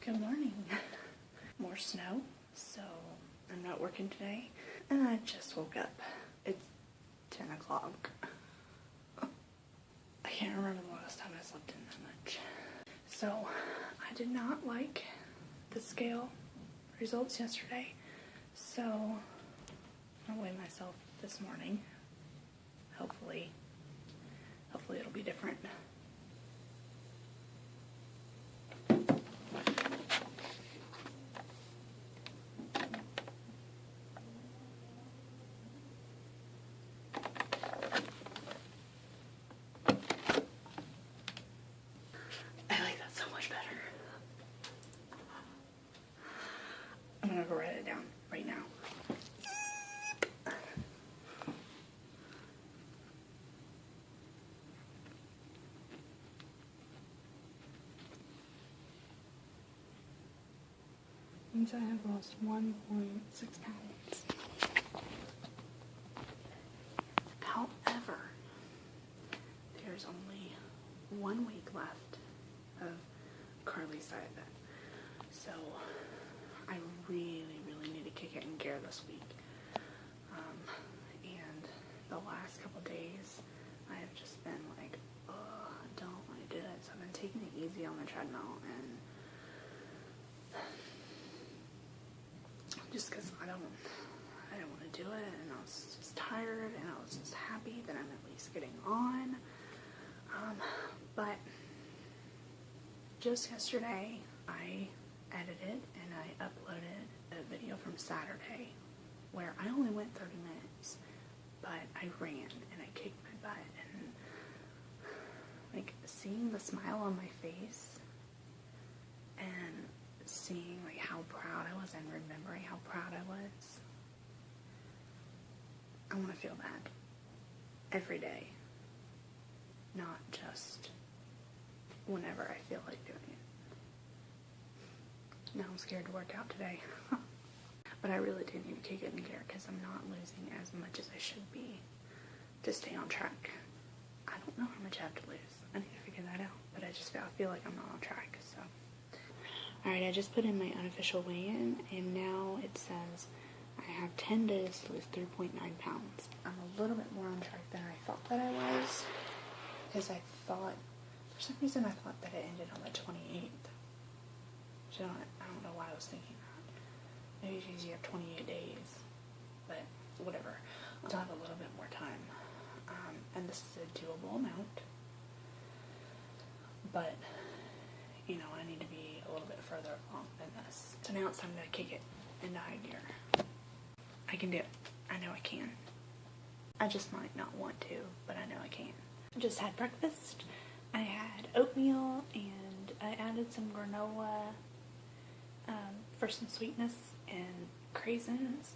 Good morning. More snow, so I'm not working today, and I just woke up. It's 10 o'clock. I can't remember the last time I slept in that much. So, I did not like the scale results yesterday, so I'll weigh myself this morning. Hopefully it'll be different. I like that so much better. I'm gonna go write it down right now. Means I have lost 1.6 pounds. However, there's only 1 week left of Carly's diet. So I really need to kick it in gear this week. And the last couple days I have just been like, oh, I don't want to do it. So I've been taking it easy on the treadmill, and just because I don't want to do it, and I was just tired, and I was just happy that I'm at least getting on. But just yesterday I edited and I uploaded a video from Saturday where I only went 30 minutes, but I ran and I kicked my butt, and like seeing the smile on my face and seeing like how proud I was and remembering how proud I was, I want to feel that every day, not just whenever I feel like doing it. Now I'm scared to work out today. But I really do need to kick it in gear because I'm not losing as much as I should be to stay on track. I don't know how much I have to lose. I need to figure that out, but I feel like I'm not on track, so. Alright, I just put in my unofficial weigh-in, and now it says I have 10 days to lose 3.9 pounds. I'm a little bit more on track than I thought that I was, because for some reason I thought that it ended on the 28th. So I don't know why I was thinking that. Maybe because you have 28 days, but whatever. I'll still have a little bit more time. And this is a doable amount, but you know, I need to be a little bit further along than this. So now it's time to kick it into high gear. I can do it. I know I can. I just might not want to, but I know I can. I just had breakfast. I had oatmeal, and I added some granola for some sweetness, and craisins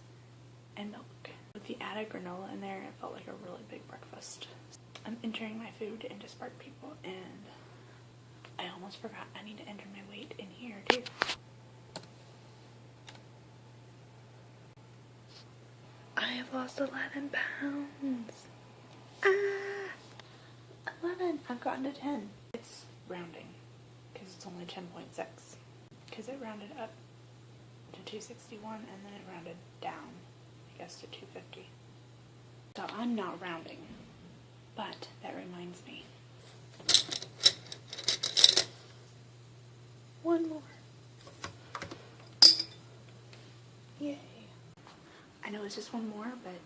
and milk. With the added granola in there, it felt like a really big breakfast. I'm entering my food into Spark People, and I almost forgot I need to enter my weight in here too. I have lost 11 pounds. 11. I've gotten to 10. It's rounding because it's only 10.6 because it rounded up to 261 and then it rounded down, I guess, to 250. So I'm not rounding, but that reminds me. One more. Yay. I know it's just one more, but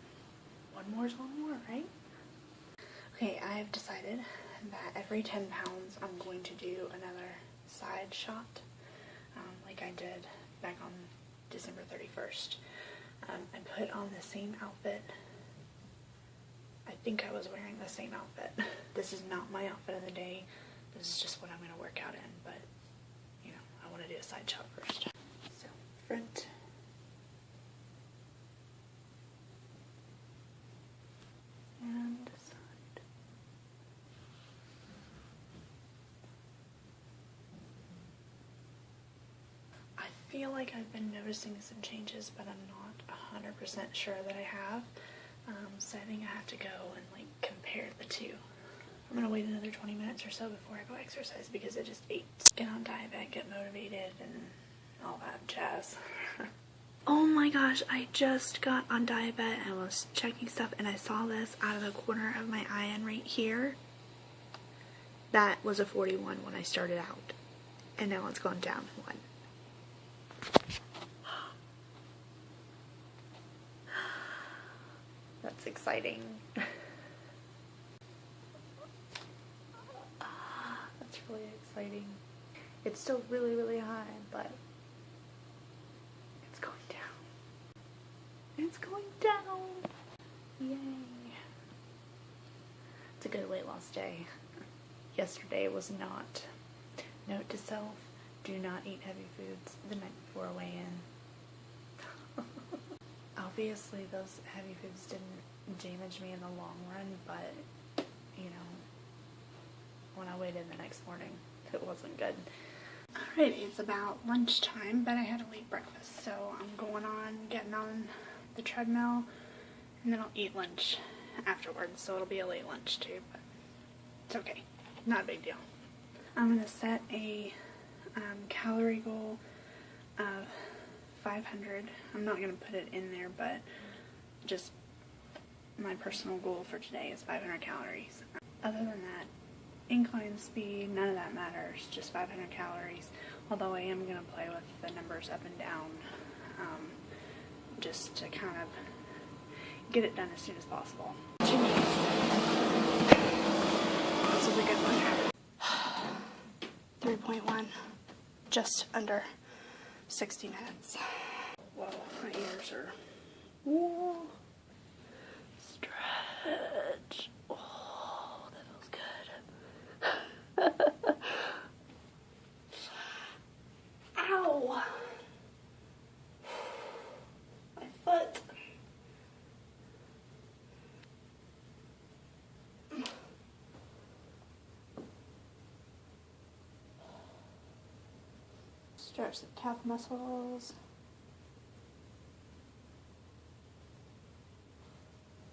one more is one more, right? Okay, I've decided that every 10 pounds I'm going to do another side shot, like I did back on December 31st. I put on the same outfit. I think I was wearing the same outfit. This is not my outfit of the day. This is just what I'm going to work out in, but you know, I want to do a side shot first. So, front. And side. I feel like I've been noticing some changes, but I'm not 100% sure that I have. So I think I have to go and like compare the two. I'm gonna wait another 20 minutes or so before I go exercise because I just ate. Get on diet, get motivated, and all that jazz. Oh my gosh, I just got on Diet Bet and was checking stuff and I saw this out of the corner of my eye, and right here, that was a 41 when I started out, and now it's gone down 1. That's exciting. That's really exciting. It's still really, really high, but it's going down. It's going down. Yay. It's a good weight loss day. Yesterday was not. Note to self, do not eat heavy foods the night before a weigh-in. Obviously those heavy foods didn't damage me in the long run, but, you know, when I weighed in the next morning, it wasn't good. Alrighty, it's about lunchtime, but I had a late breakfast, so I'm getting on the treadmill, and then I'll eat lunch afterwards, so it'll be a late lunch too, but it's okay. Not a big deal. I'm going to set a calorie goal of 500. I'm not going to put it in there, but just my personal goal for today is 500 calories. Other than that, incline speed, none of that matters, just 500 calories. Although I am going to play with the numbers up and down, just to kind of get it done as soon as possible. 2 minutes. This is a good one. 3.1, just under 60 minutes. Whoa, my ears are, whoa, stretch. Oh, that feels good. Ow, my foot. Stretch the calf muscles.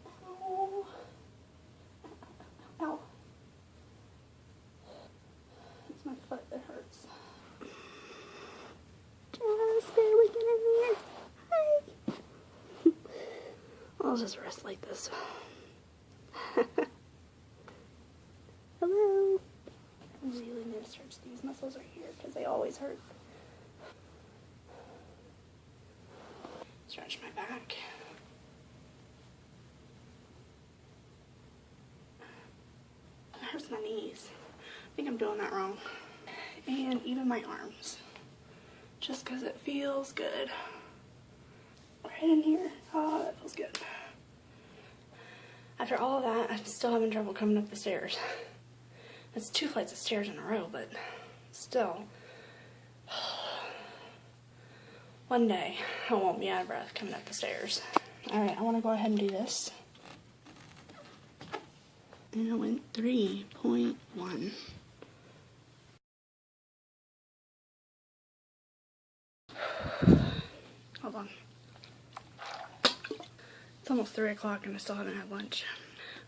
Ow. Ow. It's my foot that hurts. Just barely get in there. Hi. I'll just rest like this. Hello. I really need to stretch these muscles right here because they always hurt. Stretch my back. It hurts my knees. I think I'm doing that wrong. And even my arms. Just because it feels good. Right in here. Oh, that feels good. After all of that, I'm still having trouble coming up the stairs. It's 2 flights of stairs in a row, but still. One day, I won't be out of breath coming up the stairs. Alright, I want to go ahead and do this. And it went 3.1. Hold on. It's almost 3 o'clock and I still haven't had lunch.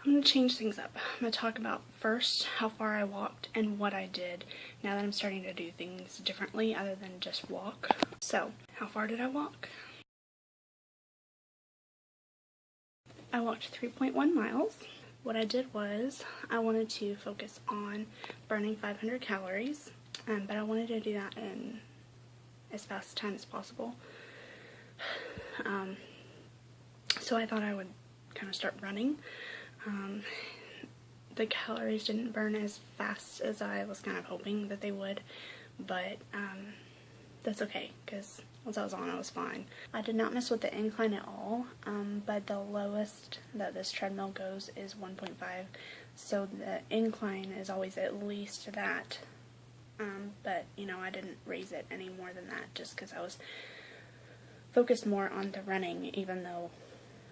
I'm going to change things up. I'm going to talk about first how far I walked and what I did now that I'm starting to do things differently other than just walk. So, how far did I walk? I walked 3.1 miles. What I did was I wanted to focus on burning 500 calories, but I wanted to do that in as fast a time as possible. So I thought I would kind of start running. The calories didn't burn as fast as I was kind of hoping that they would, but that's okay because once I was on, I was fine. I did not mess with the incline at all, but the lowest that this treadmill goes is 1.5, so the incline is always at least that, but you know, I didn't raise it any more than that just because I was focused more on the running, even though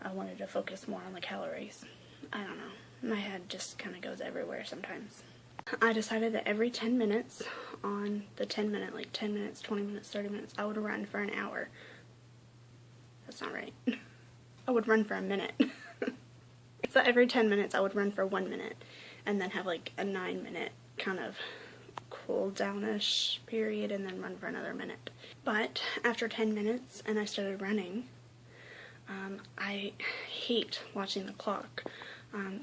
I wanted to focus more on the calories. I don't know. My head just kind of goes everywhere sometimes. I decided that every 10 minutes on the 10 minute, like 10 minutes, 20 minutes, 30 minutes, I would run for an hour. That's not right. I would run for a minute. So every 10 minutes I would run for 1 minute and then have like a 9-minute kind of cool downish period and then run for another minute. But after 10 minutes and I started running, I hate watching the clock,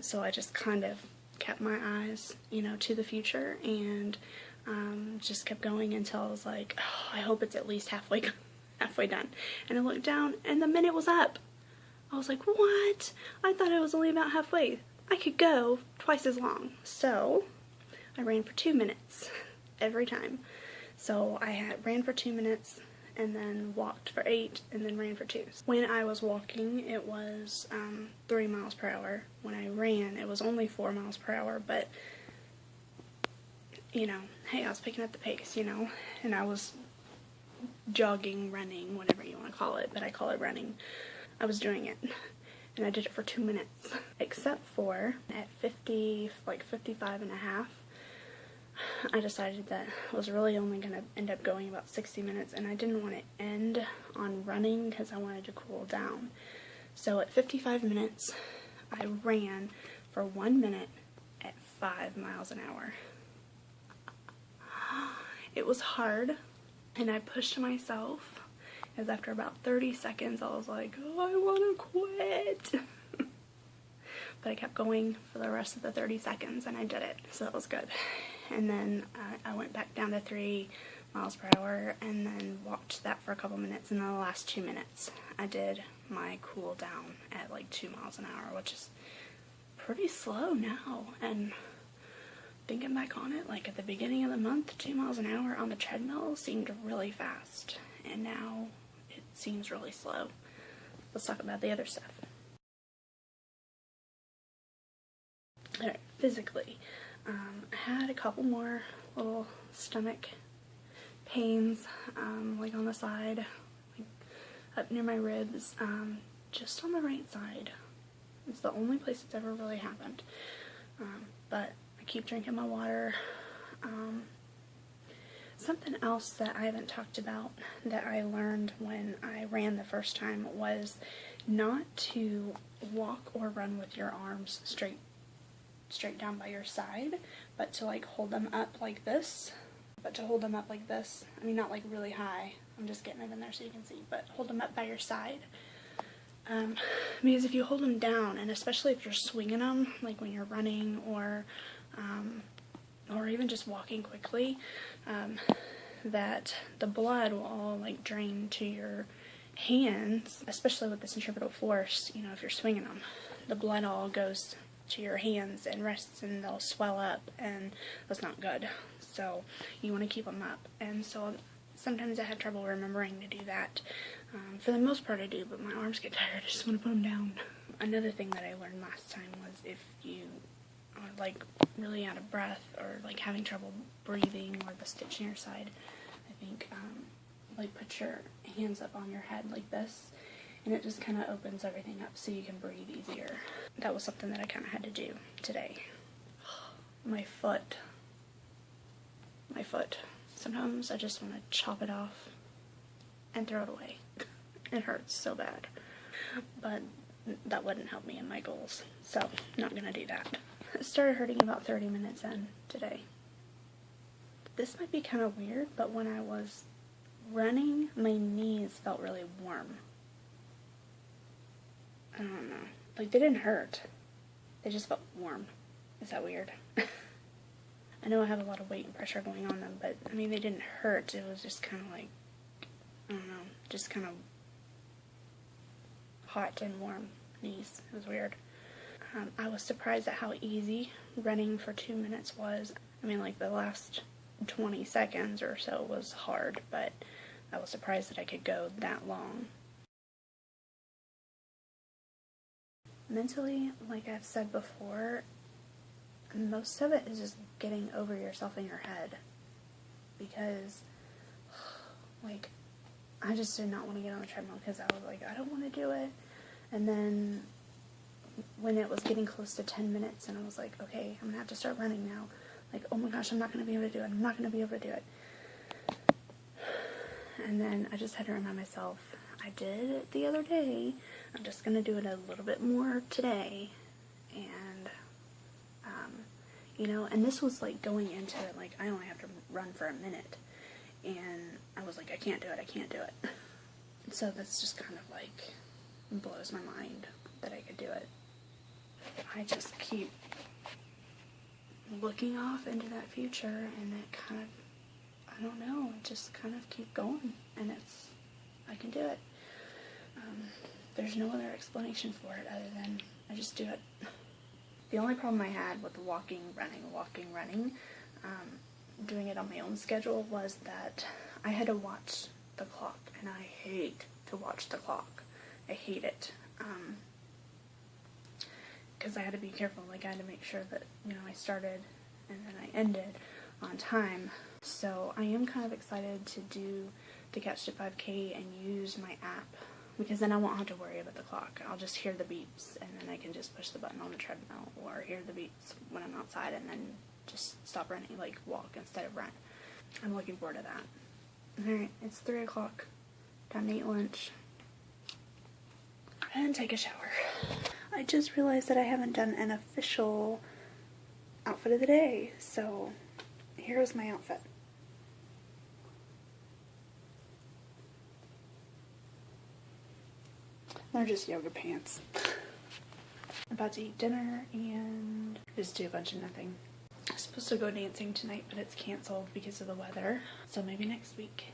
so I just kind of kept my eyes, you know, to the future, and just kept going until I was like, oh, I hope it's at least halfway done. And I looked down and the minute was up. I was like, what? I thought I was only about halfway. I could go twice as long. So I ran for 2 minutes every time. So I ran for 2 minutes and then walked for 8 and then ran for 2. When I was walking, it was 3 miles per hour. When I ran, it was only 4 miles per hour, but you know, hey, I was picking up the pace, you know, and I was jogging, running, whatever you want to call it, but I call it running. I was doing it, and I did it for 2 minutes, except for at 55 and a half, I decided that I was really only going to end up going about 60 minutes, and I didn't want to end on running because I wanted to cool down. So at 55 minutes, I ran for 1 minute at 5 miles an hour. It was hard, and I pushed myself, as after about 30 seconds I was like, oh, I want to quit. But I kept going for the rest of the 30 seconds and I did it, so that was good. And then I went back down to 3 miles per hour and then walked that for a couple minutes, and then the last 2 minutes I did my cool down at like 2 miles an hour, which is pretty slow now. And thinking back on it, like at the beginning of the month, 2 miles an hour on the treadmill seemed really fast, and now it seems really slow. Let's talk about the other stuff. Alright, physically, I had a couple more little stomach pains, like on the side, like up near my ribs, just on the right side. It's the only place it's ever really happened, but I keep drinking my water. Something else that I haven't talked about that I learned when I ran the first time was not to walk or run with your arms straight down by your side, but to like hold them up like this. I mean, not like really high. I'm just getting it in there so you can see, but hold them up by your side. Because if you hold them down, and especially if you're swinging them, like when you're running or even just walking quickly, that the blood will all like drain to your hands, especially with the centripetal force. You know, if you're swinging them, the blood all goes to your hands and rests, and they'll swell up, and that's not good. So you want to keep them up. And so sometimes I have trouble remembering to do that. For the most part I do, but my arms get tired. I just want to put them down. Another thing that I learned last time was if you are like really out of breath or like having trouble breathing or the stitch in your side, I think like put your hands up on your head like this, and it just kind of opens everything up so you can breathe easier. That was something that I kind of had to do today. My foot. Sometimes I just want to chop it off and throw it away. It hurts so bad. But that wouldn't help me in my goals, so not gonna do that. It started hurting about 30 minutes in today. This might be kind of weird, but when I was running, my knees felt really warm. I don't know. Like, they didn't hurt. They just felt warm. Is that weird? I know I have a lot of weight and pressure going on them, but, I mean, they didn't hurt. It was just kind of like, I don't know, just kind of hot and warm knees. It was weird. I was surprised at how easy running for 2 minutes was. I mean, like, the last 20 seconds or so was hard, but I was surprised that I could go that long. Mentally, like I've said before, most of it is just getting over yourself in your head, because like I just did not want to get on the treadmill because I was like, I don't want to do it. And then when it was getting close to 10 minutes and I was like, okay, I'm gonna have to start running now, like, oh my gosh, I'm not gonna be able to do it. And then I just had to remind myself, I did it the other day, I'm just gonna do it a little bit more today. And you know, and this was like going into it, like I only have to run for a minute. And I was like, I can't do it, I can't do it. So that's just kind of like blows my mind that I could do it. I just keep looking off into that future, and it kind of, I don't know, I just kind of keep going, and I can do it. There's no other explanation for it other than I just do it. The only problem I had with the walking, running, doing it on my own schedule was that I had to watch the clock, and I hate to watch the clock. I hate it. Because I had to be careful, like I had to make sure that, you know, I started and then I ended on time. So I am kind of excited to catch the 5K and use my app, because then I won't have to worry about the clock. I'll just hear the beeps, and then I can just push the button on the treadmill, or hear the beeps when I'm outside and then just stop running, like walk instead of run. I'm looking forward to that. Alright, it's 3 o'clock. Time to eat lunch. And take a shower. I just realized that I haven't done an official outfit of the day, so here's my outfit. They're just yoga pants. I'm about to eat dinner and just do a bunch of nothing. I'm supposed to go dancing tonight, but it's canceled because of the weather, so maybe next week.